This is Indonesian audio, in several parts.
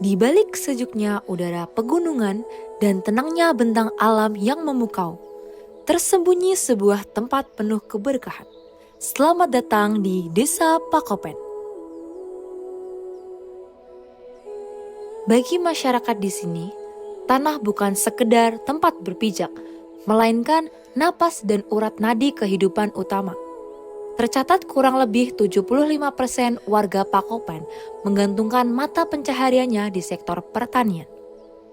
Di balik sejuknya udara pegunungan dan tenangnya bentang alam yang memukau, tersembunyi sebuah tempat penuh keberkahan. Selamat datang di Desa Pakopen. Bagi masyarakat di sini, tanah bukan sekedar tempat berpijak, melainkan napas dan urat nadi kehidupan utama. Tercatat kurang lebih 75% warga Pakopen menggantungkan mata pencahariannya di sektor pertanian.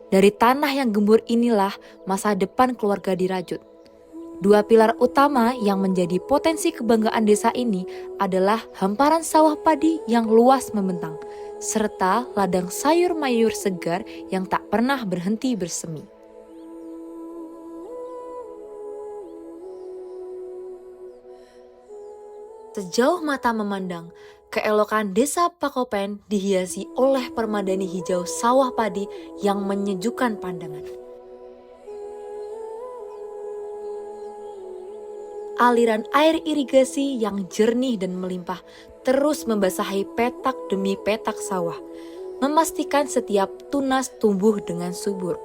Dari tanah yang gembur inilah masa depan keluarga dirajut. Dua pilar utama yang menjadi potensi kebanggaan desa ini adalah hamparan sawah padi yang luas membentang, serta ladang sayur mayur segar yang tak pernah berhenti bersemi. Sejauh mata memandang, keelokan desa Pakopen dihiasi oleh permadani hijau sawah padi yang menyejukkan pandangan. Aliran air irigasi yang jernih dan melimpah terus membasahi petak demi petak sawah, memastikan setiap tunas tumbuh dengan subur.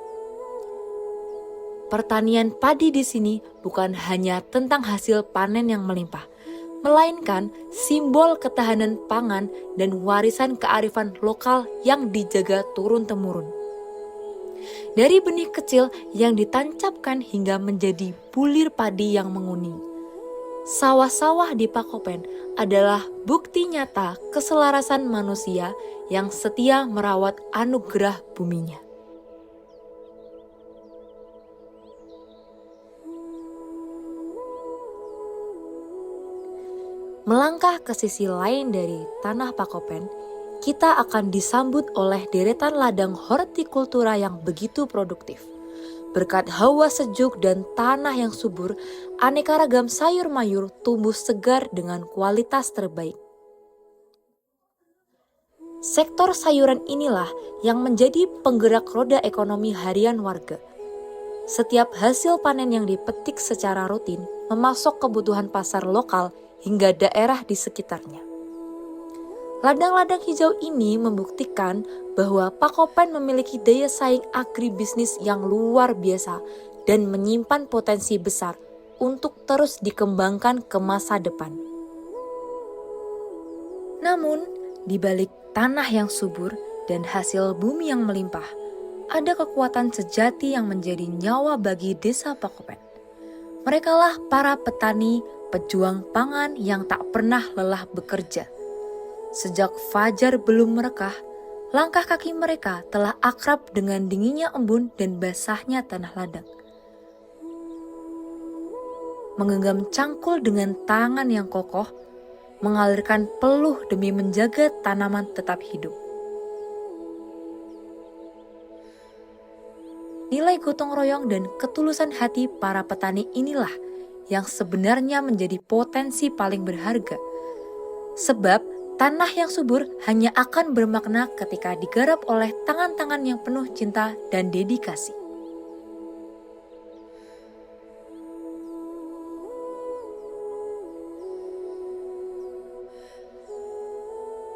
Pertanian padi di sini bukan hanya tentang hasil panen yang melimpah, melainkan simbol ketahanan pangan dan warisan kearifan lokal yang dijaga turun-temurun. Dari benih kecil yang ditancapkan hingga menjadi bulir padi yang menguning, sawah-sawah di Pakopen adalah bukti nyata keselarasan manusia yang setia merawat anugerah buminya. Melangkah ke sisi lain dari tanah Pakopen, kita akan disambut oleh deretan ladang hortikultura yang begitu produktif. Berkat hawa sejuk dan tanah yang subur, aneka ragam sayur mayur tumbuh segar dengan kualitas terbaik. Sektor sayuran inilah yang menjadi penggerak roda ekonomi harian warga. Setiap hasil panen yang dipetik secara rutin memasok kebutuhan pasar lokal hingga daerah di sekitarnya. Ladang-ladang hijau ini membuktikan bahwa Pakopen memiliki daya saing agribisnis yang luar biasa dan menyimpan potensi besar untuk terus dikembangkan ke masa depan. Namun, di balik tanah yang subur dan hasil bumi yang melimpah, ada kekuatan sejati yang menjadi nyawa bagi desa Pakopen. Merekalah para petani, pejuang pangan yang tak pernah lelah bekerja. Sejak fajar belum merekah, langkah kaki mereka telah akrab dengan dinginnya embun dan basahnya tanah ladang. Menggenggam cangkul dengan tangan yang kokoh, mengalirkan peluh demi menjaga tanaman tetap hidup. Nilai gotong royong dan ketulusan hati para petani inilah yang sebenarnya menjadi potensi paling berharga. Sebab tanah yang subur hanya akan bermakna ketika digarap oleh tangan-tangan yang penuh cinta dan dedikasi.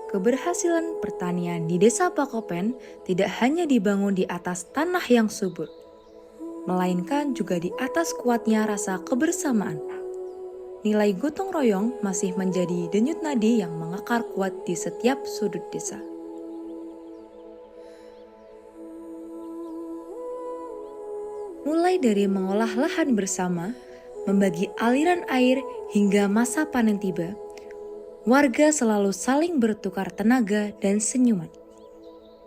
Keberhasilan pertanian di desa Pakopen tidak hanya dibangun di atas tanah yang subur, melainkan juga di atas kuatnya rasa kebersamaan. Nilai gotong royong masih menjadi denyut nadi yang mengakar kuat di setiap sudut desa. Mulai dari mengolah lahan bersama, membagi aliran air hingga masa panen tiba, warga selalu saling bertukar tenaga dan senyuman.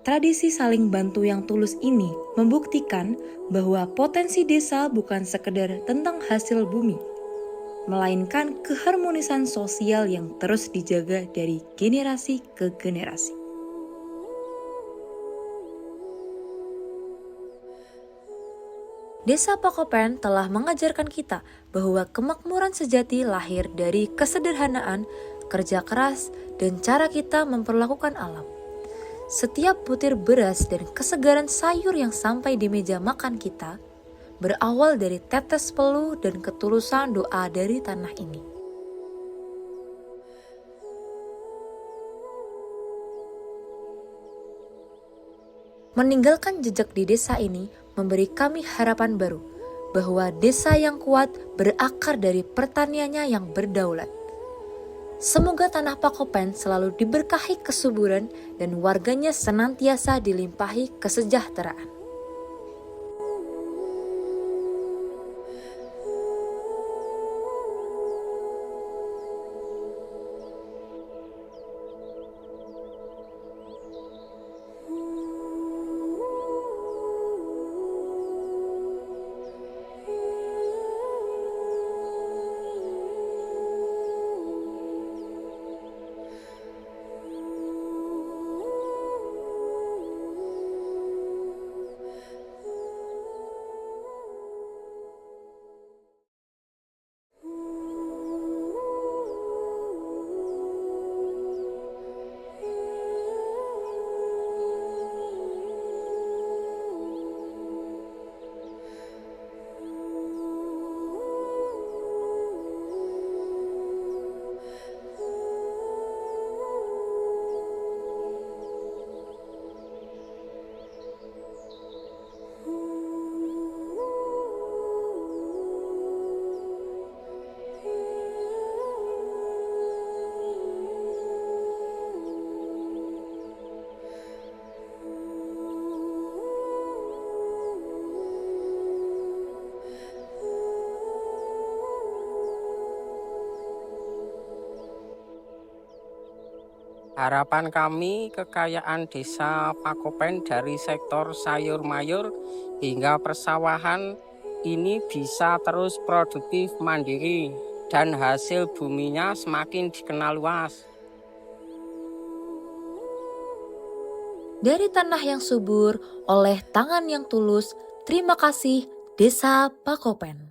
Tradisi saling bantu yang tulus ini membuktikan bahwa potensi desa bukan sekedar tentang hasil bumi, melainkan keharmonisan sosial yang terus dijaga dari generasi ke generasi. Desa Pakopen telah mengajarkan kita bahwa kemakmuran sejati lahir dari kesederhanaan, kerja keras, dan cara kita memperlakukan alam. Setiap butir beras dan kesegaran sayur yang sampai di meja makan kita berawal dari tetes peluh dan ketulusan doa dari tanah ini. Meninggalkan jejak di desa ini memberi kami harapan baru bahwa desa yang kuat berakar dari pertaniannya yang berdaulat. Semoga tanah Pakopen selalu diberkahi kesuburan dan warganya senantiasa dilimpahi kesejahteraan. Harapan kami kekayaan desa Pakopen dari sektor sayur mayur hingga persawahan ini bisa terus produktif mandiri dan hasil buminya semakin dikenal luas. Dari tanah yang subur oleh tangan yang tulus, terima kasih Desa Pakopen.